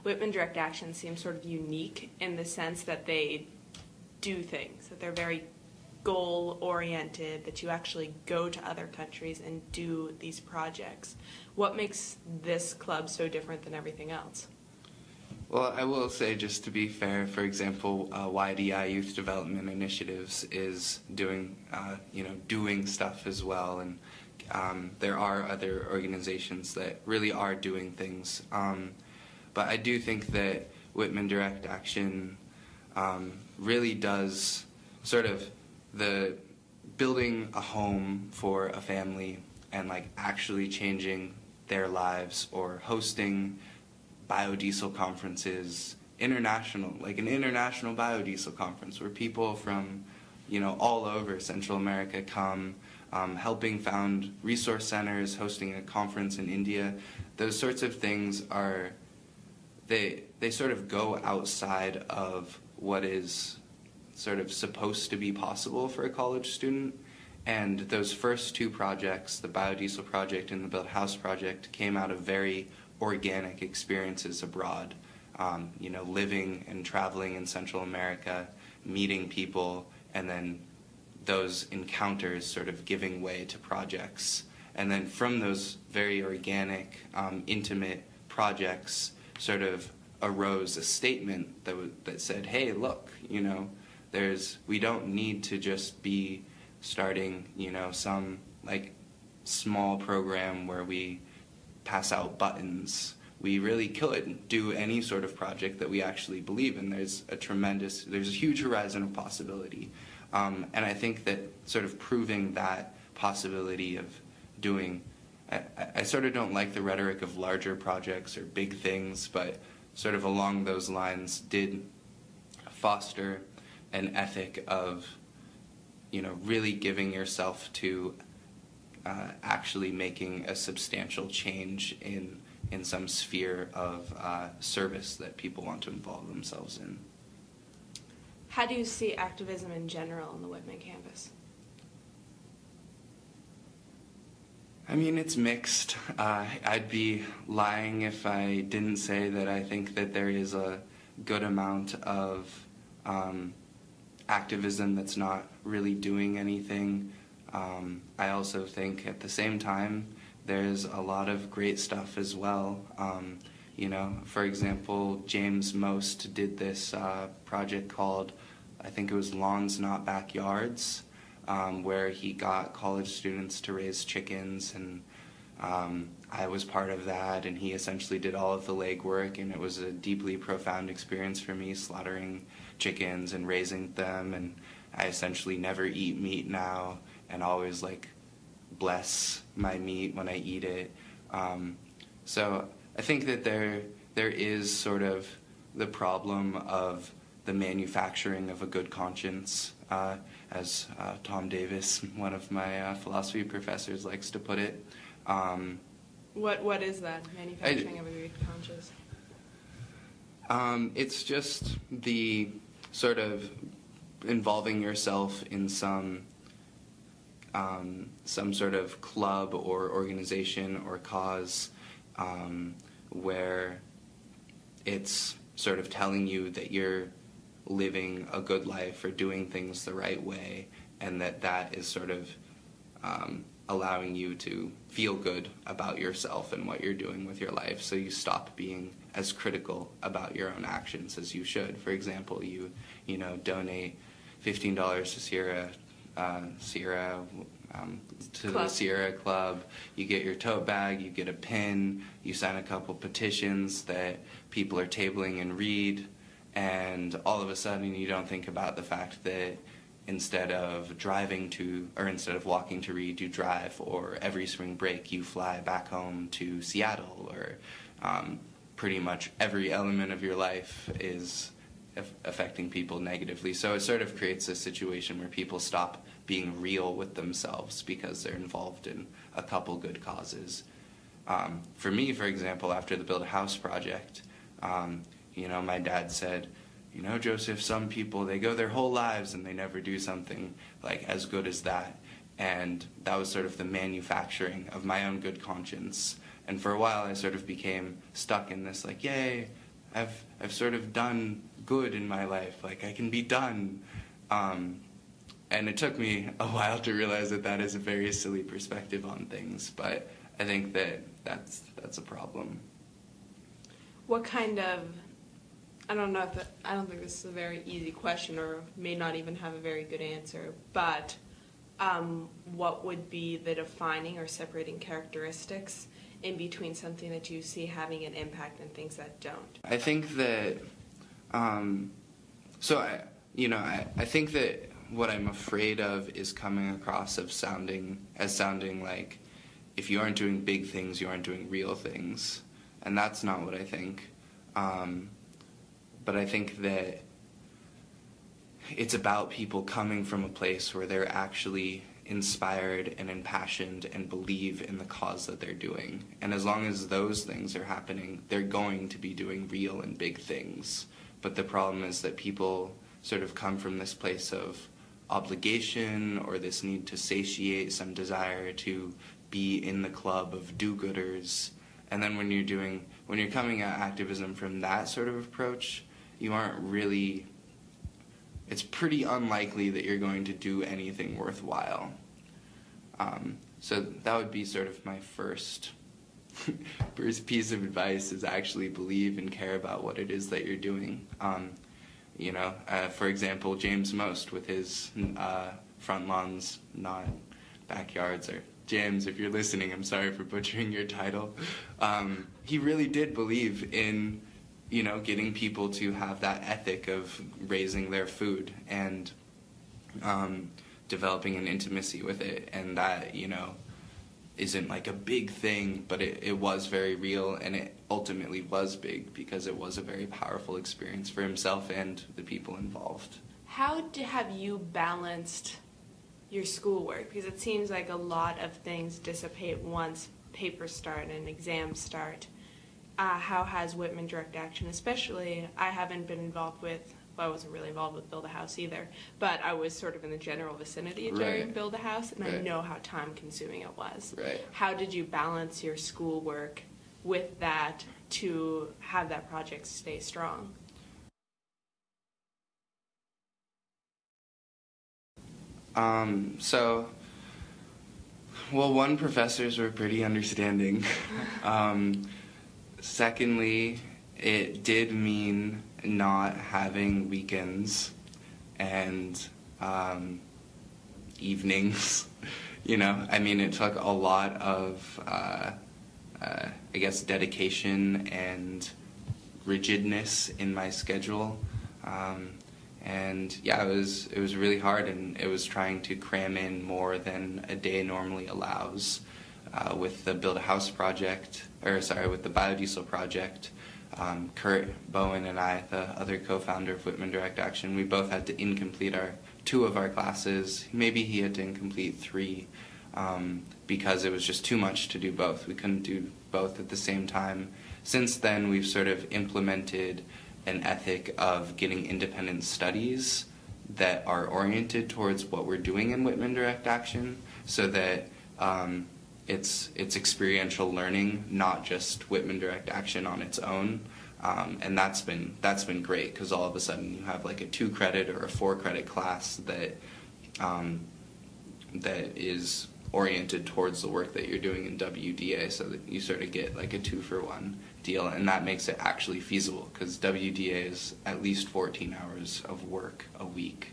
Whitman Direct Action seems sort of unique in the sense that they do things, that they're very goal-oriented, that you actually go to other countries and do these projects. What makes this club so different than everything else? Well, I will say, just to be fair, for example, YDI Youth Development Initiatives is doing, doing stuff as well, and there are other organizations that really are doing things. But I do think that Whitman Direct Action really does sort of the building a home for a family and like actually changing their lives, or hosting biodiesel conferences, like an international biodiesel conference where people from, all over Central America come, helping found resource centers, hosting a conference in India. Those sorts of things are, they sort of go outside of what is sort of supposed to be possible for a college student. And those first two projects, the biodiesel project and the Build House project, came out of very organic experiences abroad, living and traveling in Central America, meeting people, and then those encounters sort of giving way to projects. And then from those very organic, intimate projects sort of arose a statement that said, hey, look, we don't need to just be starting, some like small program where we pass out buttons. We really could do any sort of project that we actually believe in. There's a huge horizon of possibility. And I think that sort of proving that possibility of doing, I sort of don't like the rhetoric of larger projects or big things, but sort of along those lines did foster an ethic of, really giving yourself to actually making a substantial change in some sphere of service that people want to involve themselves in. How do you see activism in general on the Whitman campus? I mean, it's mixed. I'd be lying if I didn't say that I think that there is a good amount of activism that's not really doing anything. I also think at the same time there's a lot of great stuff as well. For example, James Most did this project called, I think it was Lawns Not Backyards, where he got college students to raise chickens, and I was part of that, and he essentially did all of the legwork, and it was a deeply profound experience for me, slaughtering chickens and raising them, and I essentially never eat meat now, and always bless my meat when I eat it. So I think that there is sort of the problem of the manufacturing of a good conscience, as Tom Davis, one of my philosophy professors, likes to put it. What is that, manufacturing of a good conscience? It's just the sort of involving yourself in some sort of club or organization or cause where it's sort of telling you that you're living a good life or doing things the right way, and that is sort of allowing you to feel good about yourself and what you're doing with your life, so you stop being as critical about your own actions as you should. For example, you donate $15 to the Sierra Club, you get your tote bag, you get a pin, you sign a couple petitions that people are tabling and read, and all of a sudden you don't think about the fact that instead of walking to read, you drive, or every spring break you fly back home to Seattle, or pretty much every element of your life is affecting people negatively. So it sort of creates a situation where people stop being real with themselves because they're involved in a couple good causes. For me, for example, after the Build a House project, my dad said, Joseph, some people, they go their whole lives and they never do something as good as that. And that was sort of the manufacturing of my own good conscience. And for a while I sort of became stuck in this yay, I've sort of done good in my life. Like, I can be done. And it took me a while to realize that that is a very silly perspective on things, but I think that that's a problem. What kind of, I don't know if I don't think this is a very easy question, or may not even have a very good answer, but what would be the defining or separating characteristics in between something that you see having an impact and things that don't? I think that, I think that what I'm afraid of is coming across as sounding like, if you aren't doing big things, you aren't doing real things. And that's not what I think. But I think that it's about people coming from a place where they're actually inspired and impassioned and believe in the cause that they're doing. And as long as those things are happening, they're going to be doing real and big things. But the problem is that people sort of come from this place of obligation or this need to satiate some desire to be in the club of do-gooders. And then when you're coming at activism from that sort of approach, you aren't really, it's pretty unlikely that you're going to do anything worthwhile. So that would be sort of my first piece of advice, is actually believe and care about what it is that you're doing. For example, James Most with his front lawns, not backyards. Or James, if you're listening, I'm sorry for butchering your title. He really did believe in, getting people to have that ethic of raising their food and developing an intimacy with it. And that, isn't like a big thing, but it was very real, and it ultimately was big because it was a very powerful experience for himself and the people involved. How have you balanced your schoolwork? Because it seems like a lot of things dissipate once papers start and exams start. How has Whitman Direct Action, especially, I haven't been involved with, well, I wasn't really involved with Build a House either, but I was sort of in the general vicinity during Build a House, and I know how time-consuming it was. Right. How did you balance your schoolwork with that to have that project stay strong? One, professors were pretty understanding. Secondly, it did mean not having weekends and evenings. It took a lot of, dedication and rigidness in my schedule. It was really hard, and it was trying to cram in more than a day normally allows. With the Build a House project, with the biodiesel project, Kurt Bowen and I, the other co-founder of Whitman Direct Action, we both had to incomplete two of our classes. Maybe he had to incomplete 3, because it was just too much to do both. We couldn't do both at the same time. Since then, we've sort of implemented an ethic of getting independent studies that are oriented towards what we're doing in Whitman Direct Action, so that it's experiential learning, not just Whitman Direct Action on its own. And that's been great, because all of a sudden you have like a 2-credit or a 4-credit class that is oriented towards the work that you're doing in WDA, so that you sort of get like a 2-for-1 deal, and that makes it actually feasible, because WDA is at least 14 hours of work a week,